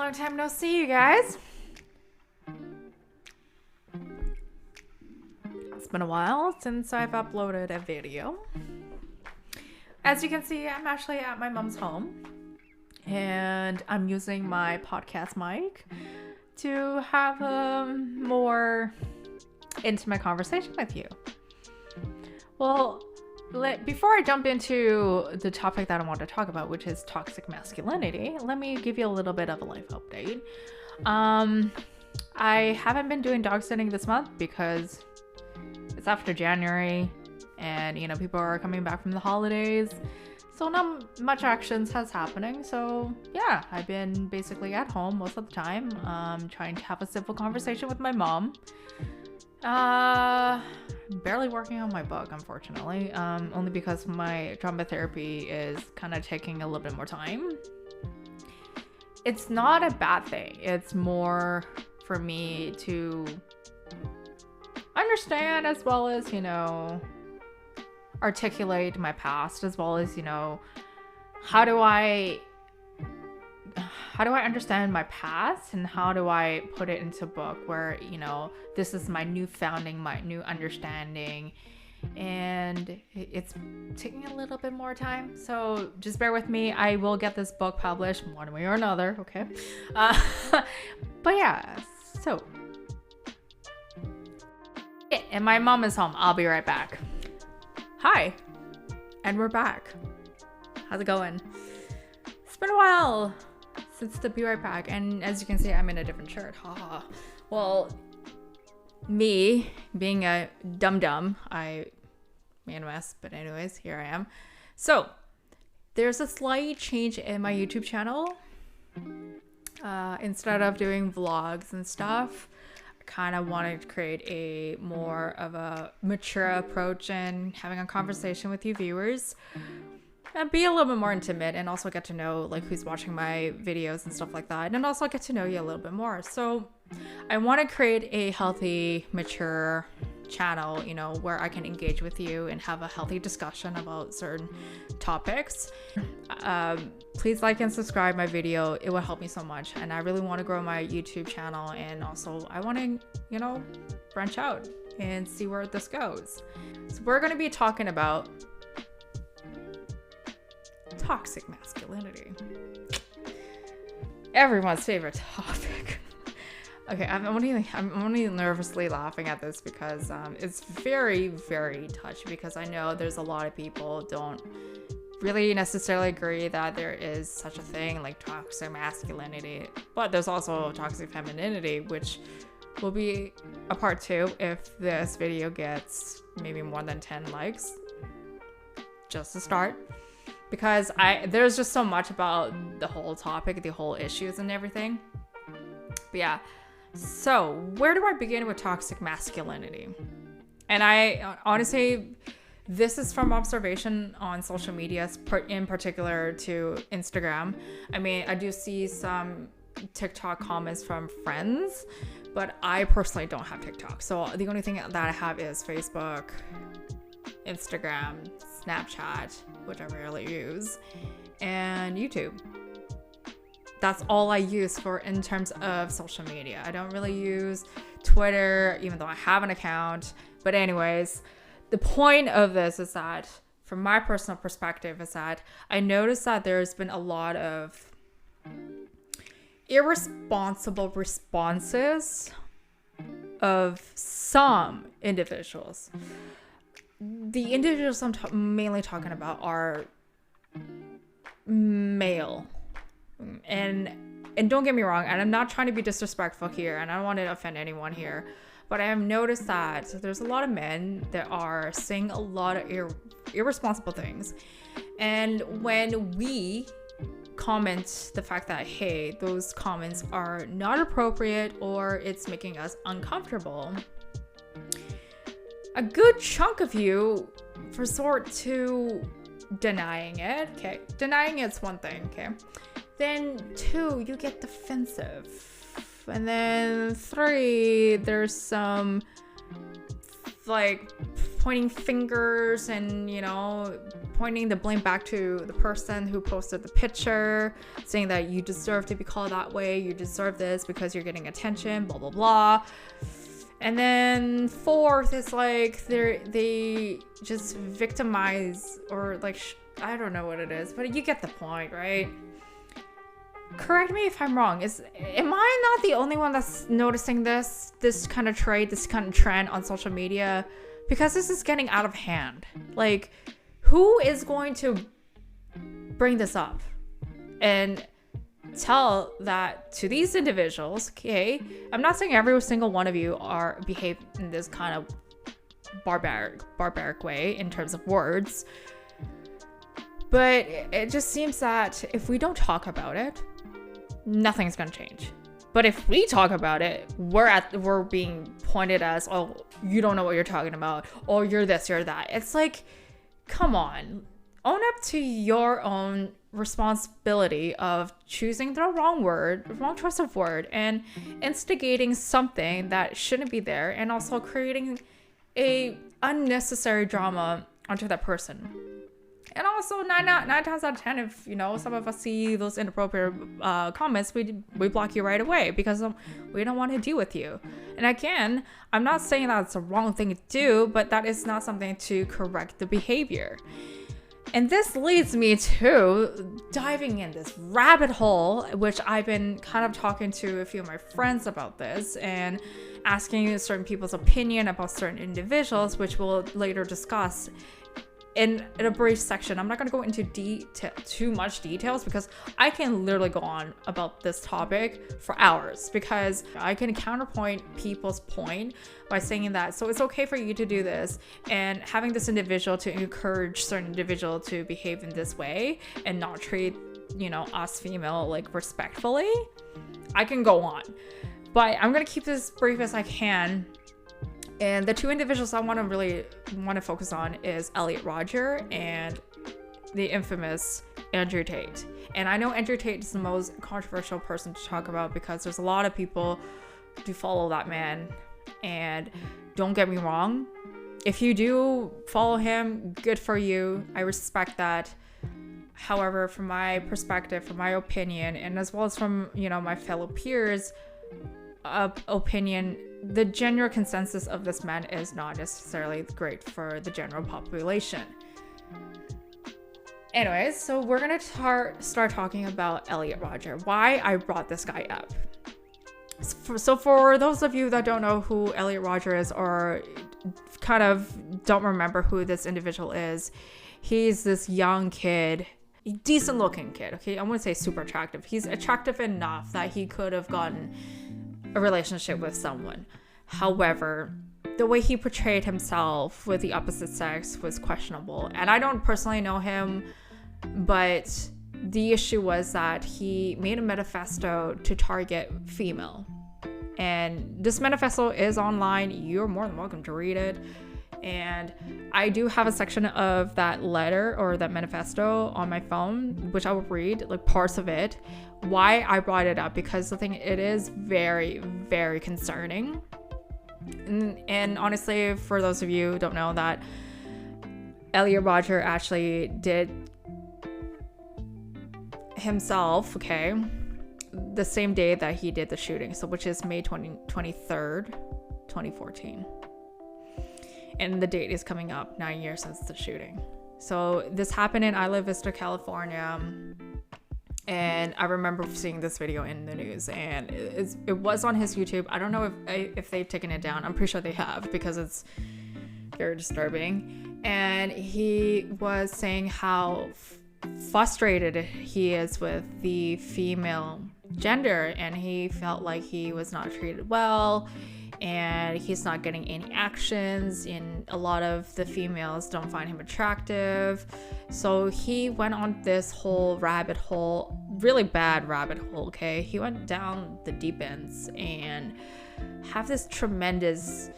long time no see, you guys. It's been a while since I've uploaded a video. As you can see, I'm actually at my mom's home and I'm using my podcast mic to have a more intimate conversation with you. Well, before I jump into the topic that I want to talk about, which is toxic masculinity, let me give you a little bit of a life update. I haven't been doing dog sitting this month because it's after January and, you know, people are coming back from the holidays. So not much actions has happening. So yeah, I've been basically at home most of the time, trying to have a simple conversation with my mom. Barely working on my book, unfortunately, only because my trauma therapy is kind of taking a little bit more time. It's not a bad thing. It's more for me to understand as well as, you know, articulate my past, as well as, you know, how do I understand my past and how do I put it into a book where, you know, this is my new founding, my new understanding, and it's taking a little bit more time. So just bear with me. I will get this book published one way or another, okay? But yeah, so. And my mom is home. I'll be right back. Hi, and we're back. How's it going? It's been a while since the Be Right Back, and as you can see, I'm in a different shirt. Haha. Well, me being a dum-dum, I made a mess, but anyways, here I am. So, there's a slight change in my YouTube channel. Instead of doing vlogs and stuff, I kind of wanted to create a more of a mature approach and having a conversation with you viewers. And be a little bit more intimate and also get to know like who's watching my videos and stuff like that, and also get to know you a little bit more. So I want to create a healthy, mature channel, you know, where I can engage with you and have a healthy discussion about certain topics. Please like and subscribe my video. It will help me so much, and I really want to grow my YouTube channel, and also I want to, you know, branch out and see where this goes. So we're going to be talking about toxic masculinity, everyone's favorite topic. Okay, I'm only nervously laughing at this because it's very, very touchy, because I know there's a lot of people don't really necessarily agree that there is such a thing like toxic masculinity, but there's also toxic femininity, which will be a part 2 if this video gets maybe more than 10 likes, just to start. Because there's just so much about the whole topic, the whole issues and everything. But yeah, so where do I begin with toxic masculinity? And I honestly, this is from observation on social media, in particular to Instagram. I mean, I do see some TikTok comments from friends, but I personally don't have TikTok. So the only thing that I have is Facebook, Instagram, Snapchat, which I rarely use, and YouTube. That's all I use for in terms of social media. I don't really use Twitter, even though I have an account. But anyways, the point of this is that, from my personal perspective, is that I noticed that there's been a lot of irresponsible responses of some individuals. The individuals I'm mainly talking about are male, and don't get me wrong, and I'm not trying to be disrespectful here, and I don't want to offend anyone here, but I have noticed that there's a lot of men that are saying a lot of irresponsible things, and when we comment the fact that, hey, those comments are not appropriate or it's making us uncomfortable, a good chunk of you resort to denying it. Okay, denying it's one thing, okay? Then 2, you get defensive. And then 3, there's some like pointing fingers and, you know, pointing the blame back to the person who posted the picture, saying that you deserve to be called that way, you deserve this because you're getting attention, blah blah blah. And then fourth is like they just victimize, or like I don't know what it is, but you get the point, right? Correct me if I'm wrong. Am I not the only one that's noticing this kind of trait, this kind of trend on social media? Because this is getting out of hand. Like, who is going to bring this up and tell that to these individuals? Okay, I'm not saying every single one of you are behave in this kind of barbaric way in terms of words, but it just seems that if we don't talk about it, nothing's gonna change. But if we talk about it, we're being pointed as, oh, you don't know what you're talking about, or you're this, you're that. It's like, come on, own up to your own responsibility of choosing the wrong choice of word, and instigating something that shouldn't be there, and also creating a unnecessary drama onto that person. And also, nine times out of 10, if, you know, some of us see those inappropriate comments, we block you right away because we don't want to deal with you. And again, I'm not saying that it's a wrong thing to do, but that is not something to correct the behavior. And this leads me to diving in this rabbit hole, which I've been kind of talking to a few of my friends about this and asking certain people's opinion about certain individuals, which we'll later discuss in a brief section. I'm not going to go into too much details because I can literally go on about this topic for hours, because I can counterpoint people's point by saying that, so it's okay for you to do this, and having this individual to encourage certain individual to behave in this way and not treat, you know, us female like respectfully. I can go on, but I'm going to keep this brief as I can. And the two individuals I really want to focus on is Elliot Rodger and the infamous Andrew Tate. And I know Andrew Tate is the most controversial person to talk about because there's a lot of people who follow that man. And don't get me wrong, if you do follow him, good for you. I respect that. However, from my perspective, from my opinion, and as well as from, you know, my fellow peers' opinion, the general consensus of this man is not necessarily great for the general population. Anyways, so we're gonna start talking about Elliot Rodger, why I brought this guy up. So for those of you that don't know who Elliot Rodger is, or kind of don't remember who this individual is, he's this young kid, decent looking kid, okay? I wouldn't say super attractive. He's attractive enough that he could have gotten a relationship with someone. However, the way he portrayed himself with the opposite sex was questionable. And I don't personally know him, but the issue was that he made a manifesto to target female. And this manifesto is online. You're more than welcome to read it. And I do have a section of that letter or that manifesto on my phone, which I will read, like parts of it. Why I brought it up, because I think it is very, very concerning. And honestly, for those of you who don't know, that Elliot Rodger actually did himself, okay, the same day that he did the shooting, so which is May 23rd, 2014. And the date is coming up, 9 years since the shooting. So this happened in Isla Vista, California. And I remember seeing this video in the news, and it was on his YouTube. I don't know if they've taken it down. I'm pretty sure they have, because it's very disturbing. And he was saying how frustrated he is with the female gender, and he felt like he was not treated well, and he's not getting any actions, and a lot of the females don't find him attractive. So he went on this whole rabbit hole, really bad rabbit hole, okay? He went down the deep ends and have this tremendous,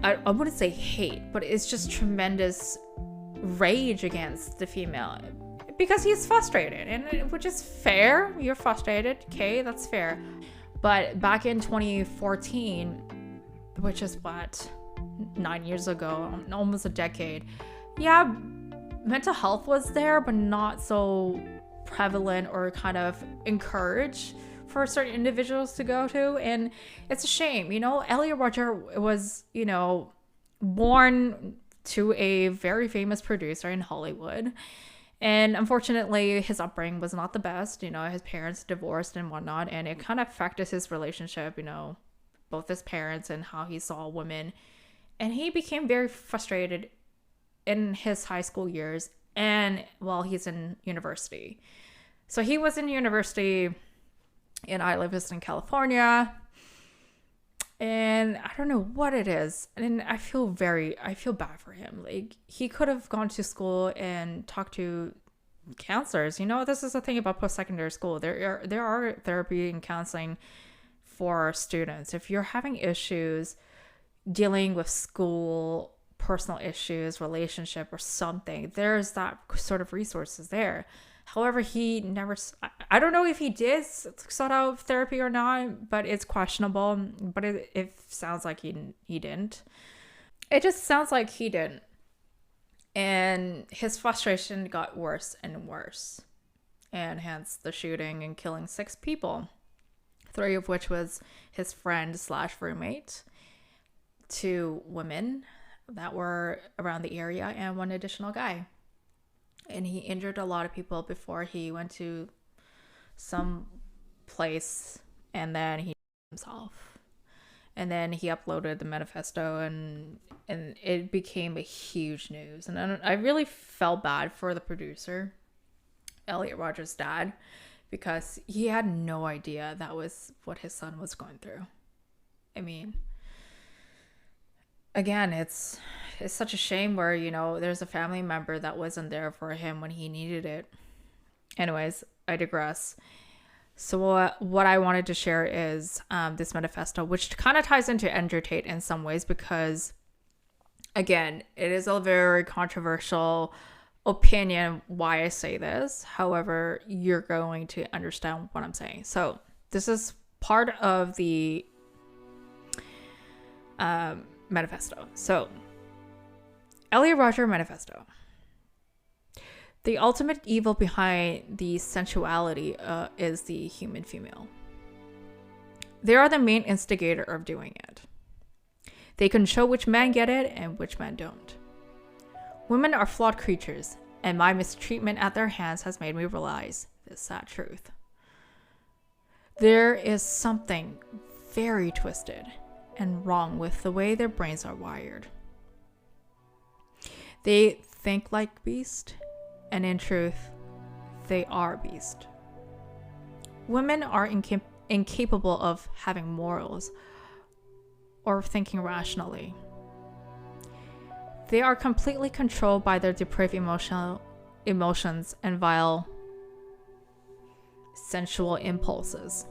I wouldn't say hate, but it's just tremendous rage against the female, because he's frustrated, and which is fair. You're frustrated, okay, that's fair. But back in 2014, which is what, 9 years ago, almost a decade. Yeah, mental health was there, but not so prevalent or kind of encouraged for certain individuals to go to. And it's a shame, Elliot Rodger was, born to a very famous producer in Hollywood. And unfortunately, his upbringing was not the best. His parents divorced and whatnot, and it kind of affected his relationship, both his parents and how he saw women. And he became very frustrated in his high school years and while he's in university. So he was in university in Isla Vista in California. And I don't know what it is. And I feel bad for him. Like, he could have gone to school and talked to counselors. This is the thing about post-secondary school. There are therapy and counseling for students. If you're having issues dealing with school, personal issues, relationship, or something, there's that sort of resources there. However, he never, I don't know if he did sought out therapy or not, but it's questionable. But it sounds like he didn't. It just sounds like he didn't. And his frustration got worse and worse. And hence the shooting and killing 6 people. 3 of which was his friend / roommate. 2 women that were around the area and 1 additional guy. And he injured a lot of people before he went to some place, and then he himself. And then he uploaded the manifesto, and it became a huge news. And I really felt bad for the producer, Elliot Rodger's dad, because he had no idea that was what his son was going through. I mean, again, it's such a shame where, there's a family member that wasn't there for him when he needed it. Anyways, I digress. So what I wanted to share is this manifesto, which kind of ties into Andrew Tate in some ways, because, again, it is a very controversial opinion why I say this. However, you're going to understand what I'm saying. So this is part of the manifesto. So, Elliot Rodger Manifesto. The ultimate evil behind the sensuality is the human female. They are the main instigator of doing it. They control which men get it and which men don't. Women are flawed creatures, and my mistreatment at their hands has made me realize this sad truth. There is something very twisted and wrong with the way their brains are wired. They think like beasts, and in truth, they are beasts. Women are incapable of having morals or thinking rationally. They are completely controlled by their depraved emotions and vile sensual impulses.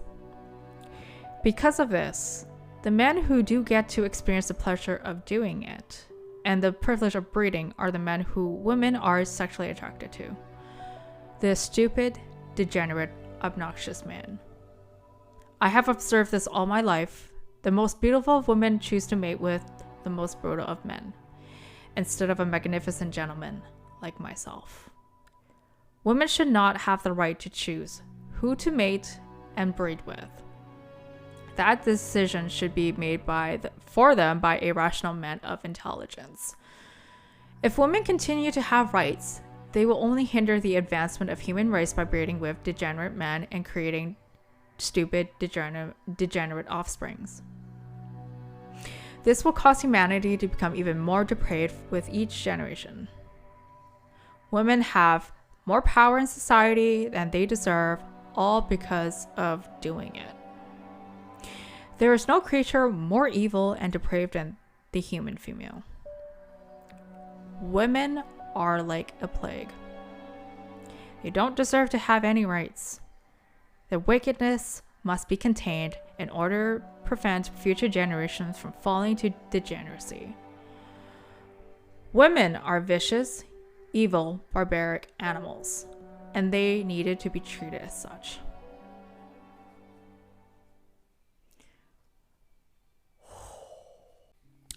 Because of this, the men who do get to experience the pleasure of doing it and the privilege of breeding are the men who women are sexually attracted to. The stupid, degenerate, obnoxious man. I have observed this all my life. The most beautiful of women choose to mate with the most brutal of men, instead of a magnificent gentleman like myself. Women should not have the right to choose who to mate and breed with. That decision should be made for them by a rational man of intelligence. If women continue to have rights, they will only hinder the advancement of human race by breeding with degenerate men and creating stupid, degenerate offsprings. This will cause humanity to become even more depraved with each generation. Women have more power in society than they deserve, all because of doing it. There is no creature more evil and depraved than the human female. Women are like a plague. They don't deserve to have any rights. Their wickedness must be contained in order to prevent future generations from falling to degeneracy. Women are vicious, evil, barbaric animals, and they needed to be treated as such.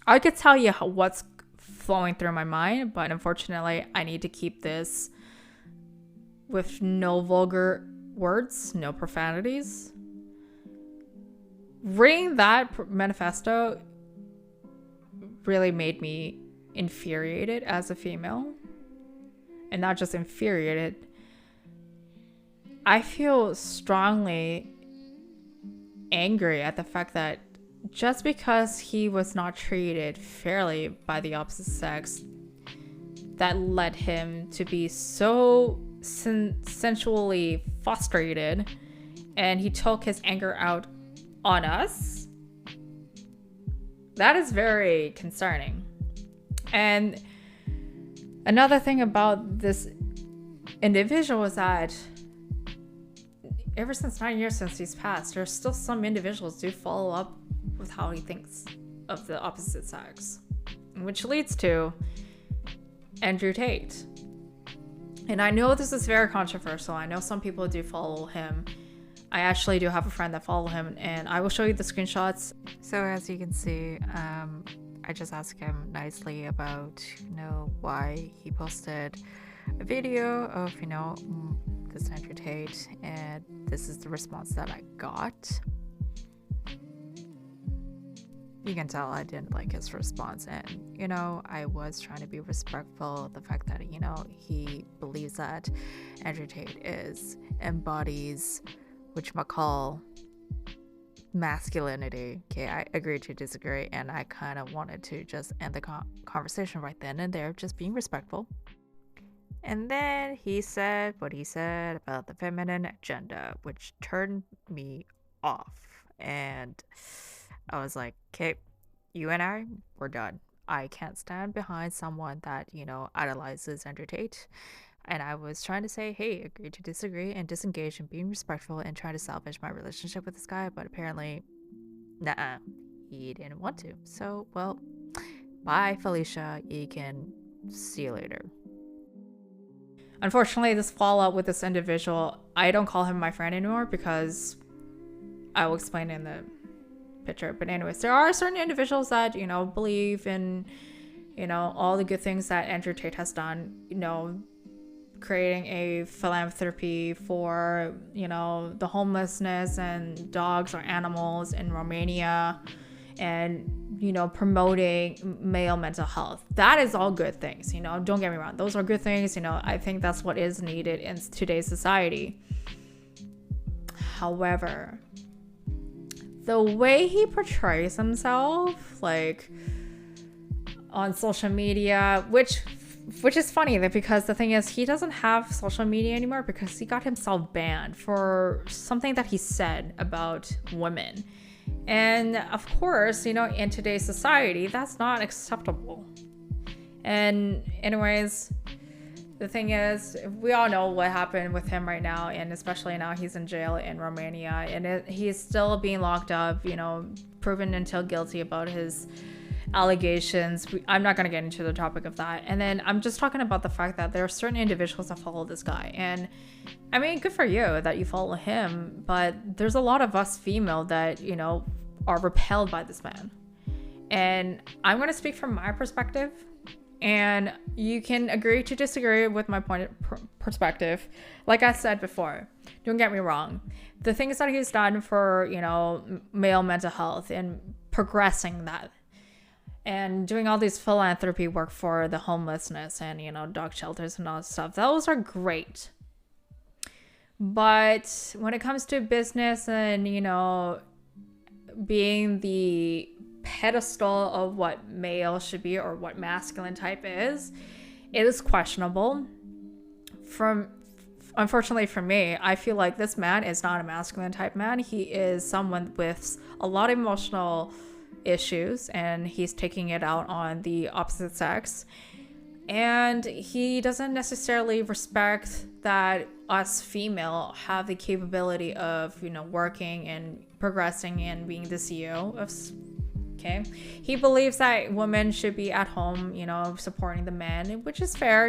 I could tell you what's flowing through my mind, but unfortunately, I need to keep this with no vulgar words, no profanities. Reading that manifesto really made me infuriated as a female. And not just infuriated. I feel strongly angry at the fact that just because he was not treated fairly by the opposite sex, that led him to be so sensually frustrated, and he took his anger out on us. That is very concerning. And another thing about this individual is that ever since 9 years since he's passed, there's still some individuals do follow up with how he thinks of the opposite sex, which leads to Andrew Tate. And I know this is very controversial. I know some people do follow him. I actually do have a friend that follow him, and I will show you the screenshots. So as you can see, I just asked him nicely about, why he posted a video of, this Andrew Tate, and this is the response that I got. You can tell I didn't like his response, and I was trying to be respectful of the fact that he believes that Andrew Tate embodies whatchamacall masculinity. Okay, I agree to disagree, and I kind of wanted to just end the conversation right then and there, just being respectful. And then he said what he said about the feminine agenda, which turned me off. And I was like, okay, you and I, we're done. I can't stand behind someone that, idolizes Andrew Tate. And I was trying to say, hey, agree to disagree and disengage and being respectful and trying to salvage my relationship with this guy. But apparently, he didn't want to. So, well, bye, Felicia. You can see you later. Unfortunately, this fallout with this individual, I don't call him my friend anymore because I will explain in the picture. But anyways, there are certain individuals that, believe in, all the good things that Andrew Tate has done, creating a philanthropy for, the homelessness and dogs or animals in Romania, and promoting male mental health. That is all good things, don't get me wrong. Those are good things, I think that's what is needed in today's society. However, the way he portrays himself, like on social media, which is funny, because the thing is, he doesn't have social media anymore because he got himself banned for something that he said about women. And of course, in today's society, that's not acceptable. And anyways, the thing is, we all know what happened with him right now, and especially now he's in jail in Romania, and he's still being locked up, proven until guilty about his allegations. I'm not going to get into the topic of that. And then I'm just talking about the fact that there are certain individuals that follow this guy. And I mean, good for you that you follow him, but there's a lot of us female that, are repelled by this man. And I'm going to speak from my perspective, and you can agree to disagree with my perspective. Like I said before, don't get me wrong. The things that he's done for, male mental health and progressing that, and doing all these philanthropy work for the homelessness and, dog shelters and all that stuff, those are great. But when it comes to business and, being the pedestal of what male should be or what masculine type is, it is questionable. Unfortunately for me, I feel like this man is not a masculine type man. He is someone with a lot of emotional issues, and he's taking it out on the opposite sex, and he doesn't necessarily respect that us female have the capability of working and progressing and being the CEO of. Okay, he believes that women should be at home, supporting the men, which is fair.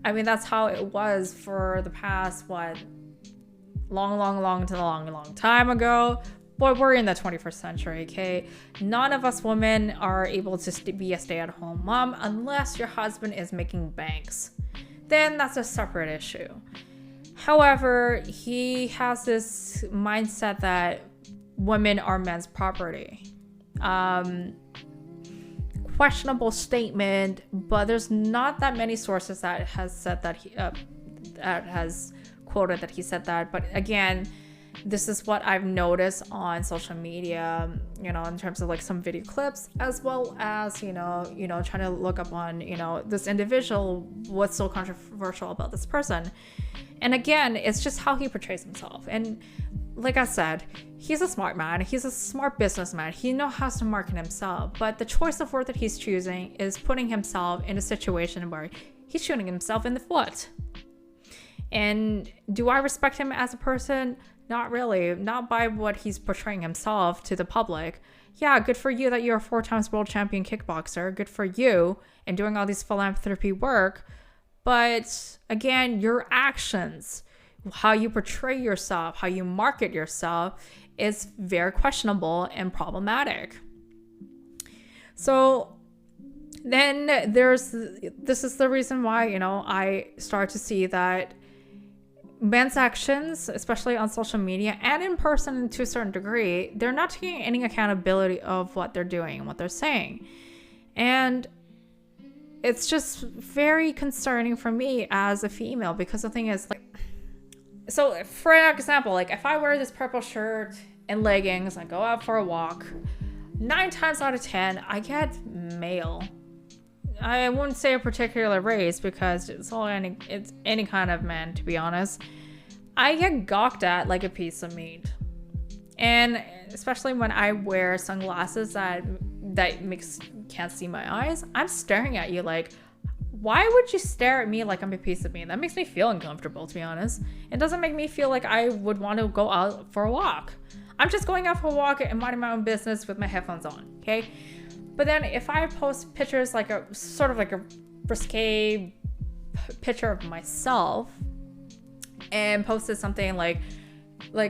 I mean, that's how it was for the past long time ago. but we're in the 21st century, okay? None of us women are able to be a stay-at-home mom unless your husband is making banks. Then that's a separate issue. However, he has this mindset that women are men's property. Questionable statement, but there's not that many sources that has said that that has quoted that he said that. But again, this is what I've noticed on social media, in terms of like some video clips, as well as, trying to look up on, this individual, what's so controversial about this person. And again, it's just how he portrays himself. And like I said, he's a smart man. He's a smart businessman. He knows how to market himself. But the choice of word that he's choosing is putting himself in a situation where he's shooting himself in the foot. And do I respect him as a person? Not really. Not by what he's portraying himself to the public. Yeah, good for you that you're a 4-time world champion kickboxer. Good for you and doing all these philanthropy work. But again, your actions, how you portray yourself, how you market yourself is very questionable and problematic. So then this is the reason why, I start to see that men's actions, especially on social media and in person to a certain degree, they're not taking any accountability of what they're doing and what they're saying. And it's just very concerning for me as a female, because the thing is, like, so for example, like if I wear this purple shirt and leggings, I go out for a walk, 9 times out of 10, I get mail. I wouldn't say a particular race because it's any kind of man, to be honest. I get gawked at like a piece of meat. And especially when I wear sunglasses that can't see my eyes, I'm staring at you like, why would you stare at me like I'm a piece of meat? That makes me feel uncomfortable, to be honest. It doesn't make me feel like I would want to go out for a walk. I'm just going out for a walk and minding my own business with my headphones on, okay? But then if I post pictures like a sort of like a risque picture of myself and posted something like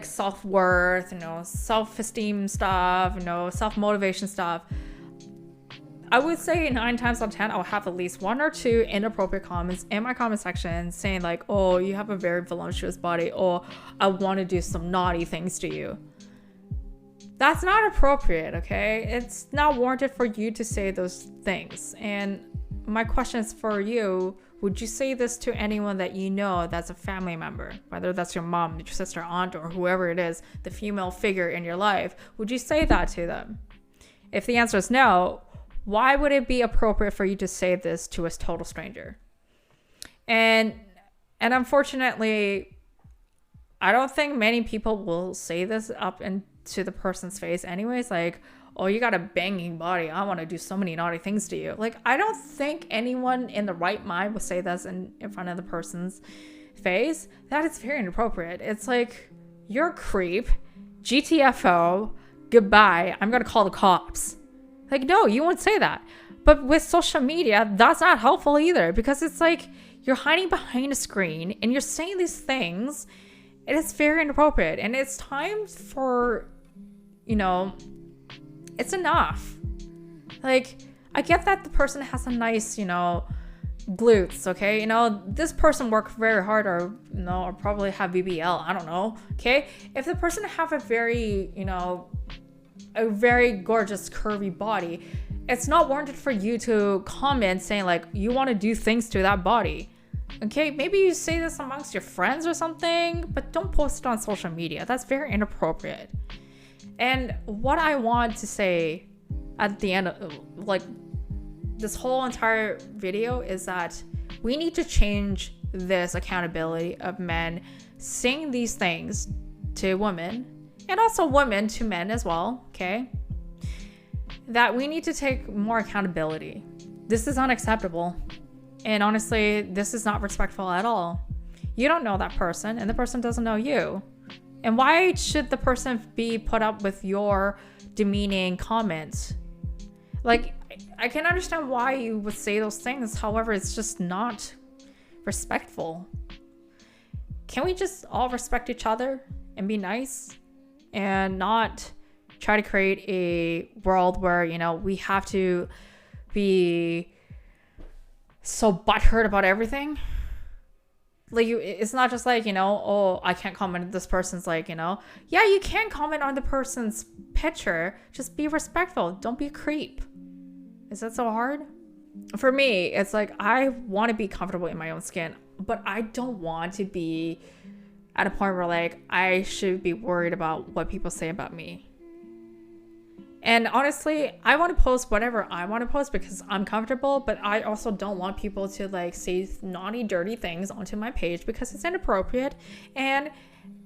self-worth, self-esteem stuff, self-motivation stuff, I would say 9 times out of 10, I'll have at least 1 or 2 inappropriate comments in my comment section saying like, oh, you have a very voluptuous body, or I want to do some naughty things to you. That's not appropriate, okay? It's not warranted for you to say those things. And my question is for you, would you say this to anyone that you know that's a family member? Whether that's your mom, your sister, aunt, or whoever it is, the female figure in your life. Would you say that to them? If the answer is no, why would it be appropriate for you to say this to a total stranger? And unfortunately, I don't think many people will say this up into the person's face anyways, like, oh, you got a banging body, I want to do so many naughty things to you. Like, I don't think anyone in the right mind would say this in front of the person's face. That is very inappropriate. It's like, you're a creep, GTFO, goodbye, I'm gonna call the cops. Like, no, you won't say that. But with social media, that's not helpful either, because it's like you're hiding behind a screen and you're saying these things, and it's very inappropriate. And it's time for, it's enough. Like, I get that the person has a nice, glutes, okay? This person worked very hard, or probably have BBL, I don't know, okay? If the person have a very, a very gorgeous curvy body, it's not warranted for you to comment saying like you want to do things to that body. Okay, maybe you say this amongst your friends or something, but don't post it on social media. That's very inappropriate. And what I want to say at the end of like this whole entire video is that we need to change this accountability of men saying these things to women, and also women to men as well, okay? That we need to take more accountability. This is unacceptable. And honestly, this is not respectful at all. You don't know that person, and the person doesn't know you. And why should the person be put up with your demeaning comments? Like, I can understand why you would say those things. However, it's just not respectful. Can we just all respect each other and be nice? And not try to create a world where, you know, we have to be so butthurt about everything. Like, it's not just like, you know, oh, I can't comment on this person's, like, you know, yeah, you can comment on the person's picture. Just be respectful. Don't be a creep. Is that so hard? For me, it's like, I want to be comfortable in my own skin, but I don't want to be at a point where, like, I should be worried about what people say about me. And honestly, I want to post whatever I want to post because I'm comfortable, but I also don't want people to, like, say naughty, dirty things onto my page because it's inappropriate and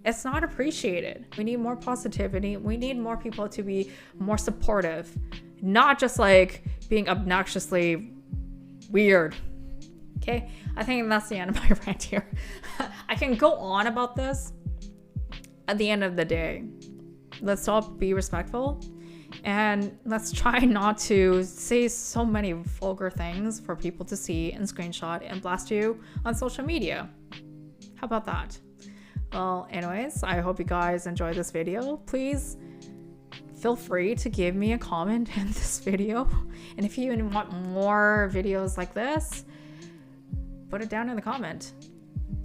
it's not appreciated. We need more positivity. We need more people to be more supportive, not just, like, being obnoxiously weird. Okay? I think that's the end of my rant here. I can go on about this. At the end of the day, let's all be respectful. And let's try not to say so many vulgar things for people to see and screenshot and blast you on social media. How about that? Well, anyways, I hope you guys enjoyed this video. Please feel free to give me a comment in this video. And if you even want more videos like this, put it down in the comment.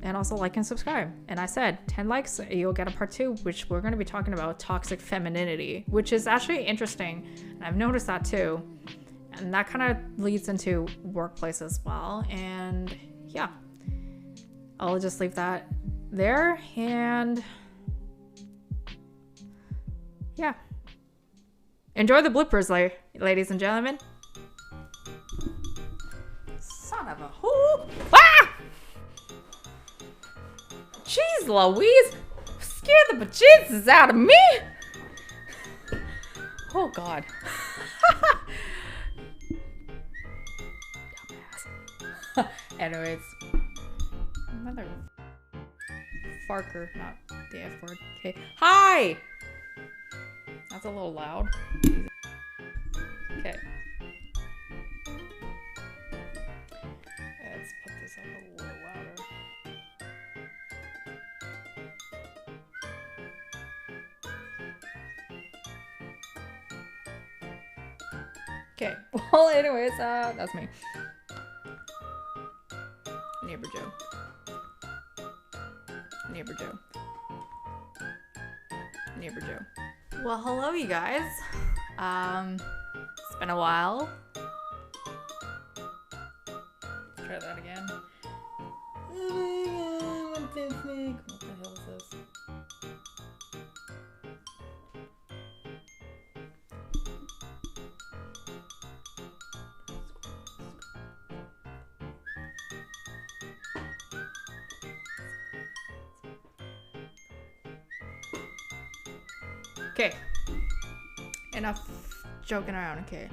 And also like and subscribe. And I said 10 likes, you'll get a part 2, which we're going to be talking about toxic femininity, which is actually interesting. And I've noticed that too. And that kind of leads into workplace as well. And yeah, I'll just leave that there. And yeah, enjoy the bloopers, ladies and gentlemen. Son of a whoo! Ah! Jeez Louise, scared the bejesus out of me. Oh God. Anyways, mother farker, not the F word. Okay. Hi. That's a little loud. Okay. Let's put this up a little louder. Okay, well, anyways, that's me. Neighbor Joe. Neighbor Joe. Neighbor Joe. Well, hello, you guys. It's been a while. Let's try that again. What the hell is this? Okay. Enough joking around, okay.